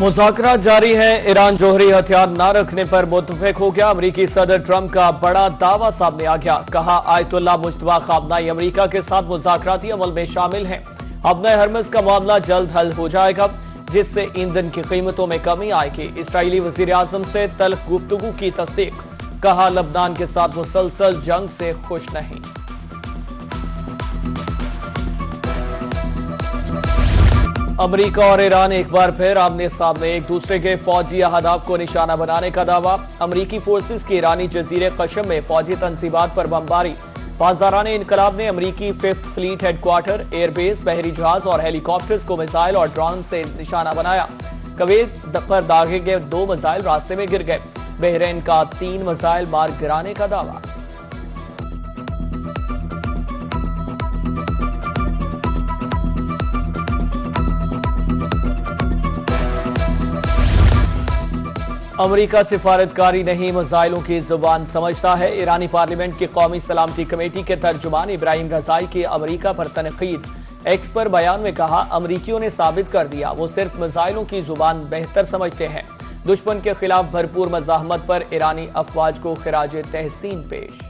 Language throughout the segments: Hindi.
मुज़ाकरात जारी हैं। ईरान जौहरी हथियार न रखने पर मुत्तफिक हो गया। अमरीकी सदर ट्रंप का बड़ा दावा सामने आ गया। कहा, आयतुल्लाह मुज्तबा खामनाई अमरीका के साथ मुज़ाकराती अमल में शामिल हैं। अपने हरमज का मामला जल्द हल हो जाएगा, जिससे ईंधन की कीमतों में कमी आएगी। इसराइली वज़ीर आज़म से तल्ख गुफ्तगू की तस्दीक। कहा, लबनान के साथ मुसलसल जंग से खुश नहीं। अमरीका और ईरान एक बार फिर आमने सामने, एक दूसरे के फौजी अहदाफ को निशाना बनाने का दावा। अमरीकी फोर्सेस की ईरानी जजीरे कशम में फौजी तंसीबात पर बमबारी। पासदाराने इनकलाब ने अमरीकी 5th फ्लीट हेडक्वार्टर, एयरबेस, बहरी जहाज और हेलीकॉप्टर्स को मिसाइल और ड्रोन से निशाना बनाया। कुवैत पर दागे गए 2 मिसाइल रास्ते में गिर गए। बहरीन का 3 मिसाइल मार गिराने का दावा। अमरीका सिफारतकारी नहीं, मिसाइलों की जुबान समझता है। ईरानी पार्लियामेंट की कौमी सलामती कमेटी के तर्जुमान इब्राहिम रजाई की अमरीका पर तनकीद। एक्स पर बयान में कहा, अमरीकियों ने साबित कर दिया वो सिर्फ मिसाइलों की जुबान बेहतर समझते हैं। दुश्मन के खिलाफ भरपूर मज़ाहमत पर ईरानी अफवाज को खिराज तहसीन पेश।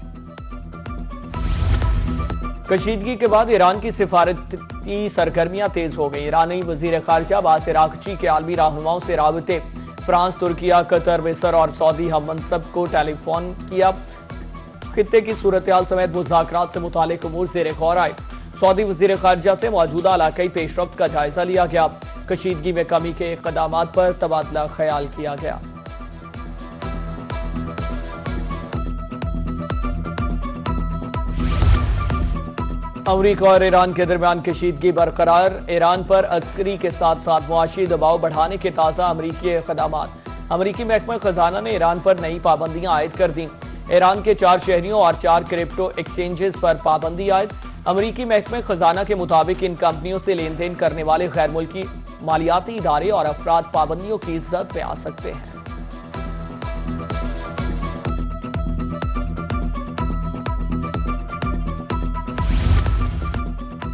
कशीदगी के बाद ईरान की सिफारती सरगर्मियां तेज हो गई। ईरानी वजीर खारजा अब्बास अरागची के आलमी रहनुमाओं से राबते। फ्रांस, तुर्किया, कतर, मिस्र और सऊदी हम मनसब को टेलीफोन किया। खित्ते की सूरत हाल समेत मुज़ाकरात से मुतालिक उमूर ज़ेर गौर आए। सऊदी वज़ीर खारजा से मौजूदा इलाकाई पेशरफ्त का जायजा लिया गया। कशीदगी में कमी के इक़दामात पर तबादला ख्याल किया गया। अमरीका और ईरान के दरमियान कशीदगी बरकरार। ईरान पर अस्करी के साथ साथ मुआशी दबाव बढ़ाने के ताज़ा अमरीकी इक़दामात। अमरीकी महकमा खजाना ने ईरान पर नई पाबंदियां आयद कर दी। ईरान के 4 शहरियों और 4 क्रिप्टो एक्सचेंजेस पर पाबंदी आयद। अमरीकी महकमा खजाना के मुताबिक इन कंपनियों से लेन देन करने वाले गैर मुल्की मालियाती इदारे और अफराद पाबंदियों की जद में आ सकते हैं।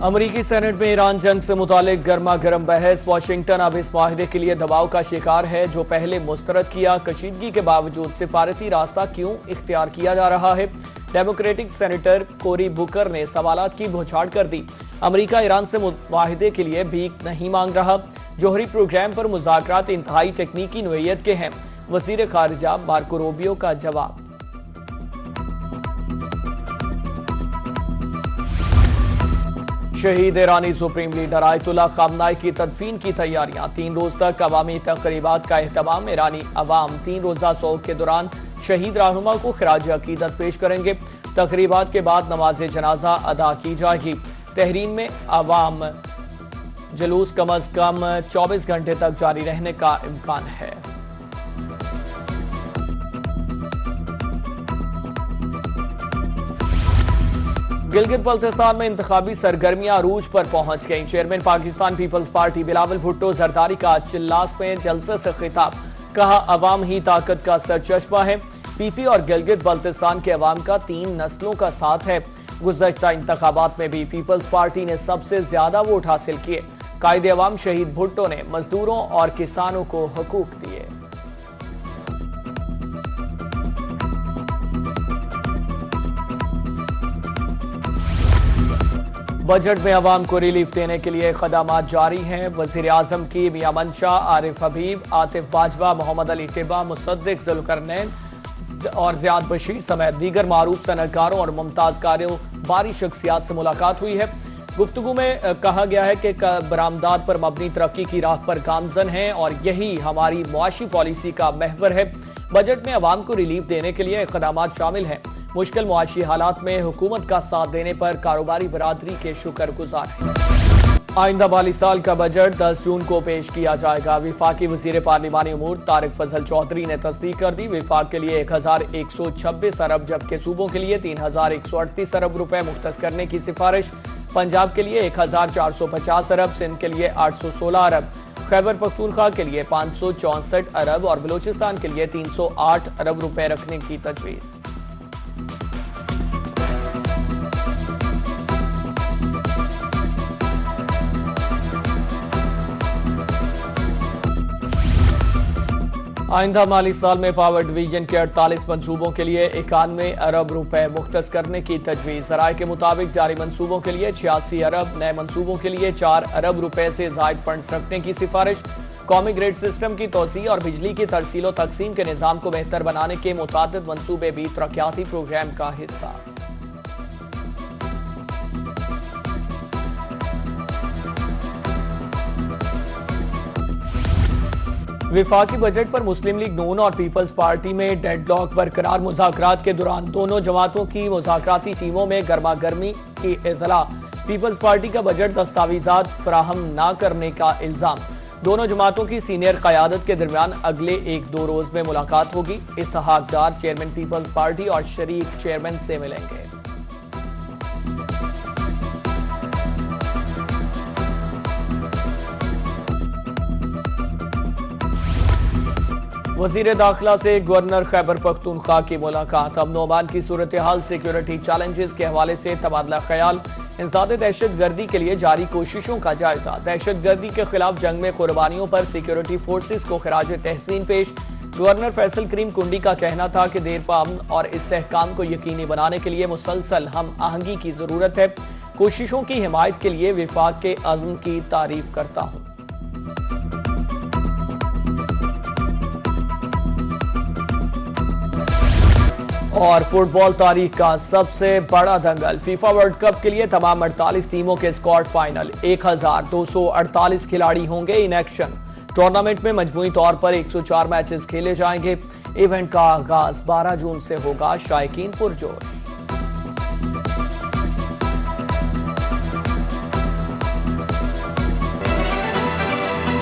अमरीकी सेनेट में ईरान जंग से मुतालिक गर्मा गर्म बहस। वाशिंगटन अब इस माहिदे के लिए दबाव का शिकार है जो पहले मुस्तरद किया। कशीदगी के बावजूद सिफारती रास्ता क्यों इख्तियार किया जा रहा है? डेमोक्रेटिक सेनेटर कोरी बुकर ने सवालात की बौछार कर दी। अमरीका ईरान से माहिदे के लिए भीख नहीं मांग रहा। जौहरी प्रोग्राम पर मुज़ाकरात इंतहाई तकनीकी नोयत के हैं। वज़ीर खारजा मार्को रूबियो का जवाब। शहीद ईरानी सुप्रीम लीडर आयतुल्लाह खामनाई की तदफीन की तैयारियां। 3 रोज तक अवामी तकरीबात का एहतमाम। ईरानी अवाम 3 रोजा सोग के दौरान शहीद रहनुमा को खिराज अकीदत पेश करेंगे। तकरीबात के बाद नमाज जनाजा अदा की जाएगी। तहरीन में अवाम जुलूस कम अज कम 24 घंटे तक जारी रहने का इम्कान है। गिलगित बल्तिस्तान में इंतखाबी सरगर्मियां अरूज पर पहुंच गईं। चेयरमैन पाकिस्तान पीपल्स पार्टी बिलावल भुट्टो जरदारी का चिल्लास में जलसे से खिताब। कहा, अवाम ही ताकत का सरचश्मा है। पीपी और गिलगित बल्तिस्तान के अवाम का 3 नस्लों का साथ है। गुज़श्ता इंतखाबात में भी पीपल्स पार्टी ने सबसे ज्यादा वोट हासिल किए। कायदे अवाम शहीद भुट्टो ने मजदूरों और किसानों को हकूक दिए। बजट में अवाम को रिलीफ देने के लिए इक़दामात जारी हैं। वज़ीर आज़म की मियां मंशा, आरिफ हबीब, आतिफ बाजवा, मोहम्मद अली टिब्बा, मुसद्दिक ज़ुल्करनैन और ज़ियाद बशीर समेत दीगर मारूफ सनअतकारों और मुमताज़ कारोबारी शख्सियात से मुलाकात हुई है। गुफ्तगू में कहा गया है कि बरामदात पर मबनी तरक्की की राह पर गामजन है और यही हमारी मुआशी पॉलिसी का महवर है। बजट में अवाम को रिलीफ देने के लिए इक़दामात शामिल हैं। मुश्किल मुआशी हालात में हुकूमत का साथ देने पर कारोबारी बरादरी के शुक्रगुजार हैं। आइंदा माली साल का बजट 10 जून को पेश किया जाएगा। विफाकी वजीर पार्लिमानी उमूर तारिक फजल चौधरी ने तस्दीक कर दी। विफाक के लिए 1126 अरब जबकि सूबों के लिए 3138 अरब रुपए मुख्तस करने की सिफारिश। पंजाब के लिए 1450 अरब, सिंध के लिए 816 अरब, खैबर पख्तूनख्वा के लिए 564 अरब और बलूचिस्तान के लिए 308 अरब रुपए रखने की तजवीज़। आइंदा माली साल में पावर डिवीजन के 48 मंसूबों के लिए 91 अरब रुपए मुख्तस करने की तजवीज़। ज़राए के मुताबिक जारी मंसूबों के लिए 86 अरब, नए मंसूबों के लिए 4 अरब रुपए से जायद फंड्स रखने की सिफारिश। कौमी ग्रिड सिस्टम की तोसी और बिजली की तरसील तकसीम के निज़ाम को बेहतर बनाने के मुतादिद मंसूबे भी तरक्याती प्रोग्राम का हिस्सा। विफाकी बजट पर मुस्लिम लीग नून और पीपल्स पार्टी में डेडलॉक बरकरार। मुज़ाकरात के दौरान दोनों जमातों की मुज़ाकराती टीमों में गर्मा गर्मी की इत्तला। पीपल्स पार्टी का बजट दस्तावेजात फराहम न करने का इल्जाम। दोनों जमातों की सीनियर क़यादत के दरमियान अगले 1-2 रोज में मुलाकात होगी। इसहाक डार चेयरमैन पीपल्स पार्टी और शरीक चेयरमैन से मिलेंगे। वज़ीर दाखिला से गवर्नर खैबर पख्तूनख्वा की मुलाकात। अमन व अमान की सूरत हाल, सिक्योरिटी चैलेंजेस के हवाले से तबादला ख्याल। इंसदाद दहशत गर्दी के लिए जारी कोशिशों का जायजा। दहशत गर्दी के खिलाफ जंग में कुर्बानियों पर सिक्योरिटी फोर्सेस को खराज तहसीन पेश। गवर्नर फैसल करीम कुंडी का कहना था कि देरपा अमन और इस्तेहकाम को यकीनी बनाने के लिए मुसलसल हम आहंगी की जरूरत है। कोशिशों की हिमायत के लिए विफाक के अज़्म की तारीफ करता हूँ। और फुटबॉल तारीख का सबसे बड़ा दंगल। फीफा वर्ल्ड कप के लिए तमाम 48 टीमों के स्क्वाड फाइनल। 1248 खिलाड़ी होंगे इन एक्शन। टूर्नामेंट में मजमूई तौर पर 104 मैचेस खेले जाएंगे। इवेंट का आगाज 12 जून से होगा। शायकीन पुरजोश।